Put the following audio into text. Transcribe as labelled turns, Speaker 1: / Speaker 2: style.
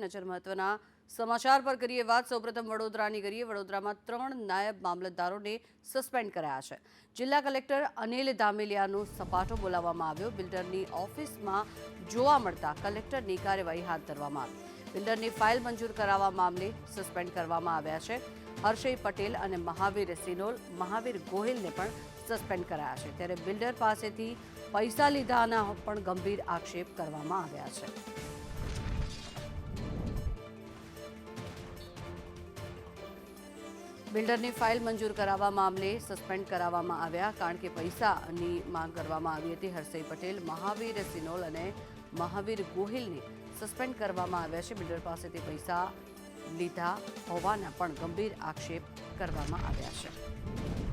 Speaker 1: નજર મહત્વના સમાચાર પર કરીએ વાત। સૌપ્રથમ વડોદરાની કરીએ। વડોદરામાં 3 નાયબ મામલતદારોને સસ્પેન્ડ કરાયા છે। જિલ્લા કલેક્ટર અનિલ ધામેલિયાનો સપાટો બોલાવવામાં આવ્યો। બિલ્ડરની ઓફિસમાં જોવા મળતા કલેક્ટરની કાર્યવાહી હાથ ધરવામાં આવી। બિલ્ડરની ફાઇલ મંજૂર કરાવવા મામલે સસ્પેન્ડ કરવામાં આવ્યા છે। હર્ષય પટેલ અને મહાવીર ગોહિલને પણ સસ્પેન્ડ કરાયા છે। ત્યારે બિલ્ડર પાસેથી પૈસા લીધાના પણ ગંભીર આક્ષેપ કરવામાં આવ્યા છે। બિલ્ડરની ફાઇલ મંજૂર કરાવવા મામલે સસ્પેન્ડ કરાવવામાં આવ્યા કારણ કે પૈસાની માંગ કરવામાં આવી હતી। હર્ષય પટેલ, મહાવીર સિનોલ અને મહાવીર ગોહિલને સસ્પેન્ડ કરવામાં આવ્યા છે। બિલ્ડર પાસેથી પૈસા લીધા હોવાના પણ ગંભીર આક્ષેપ કરવામાં આવ્યા છે।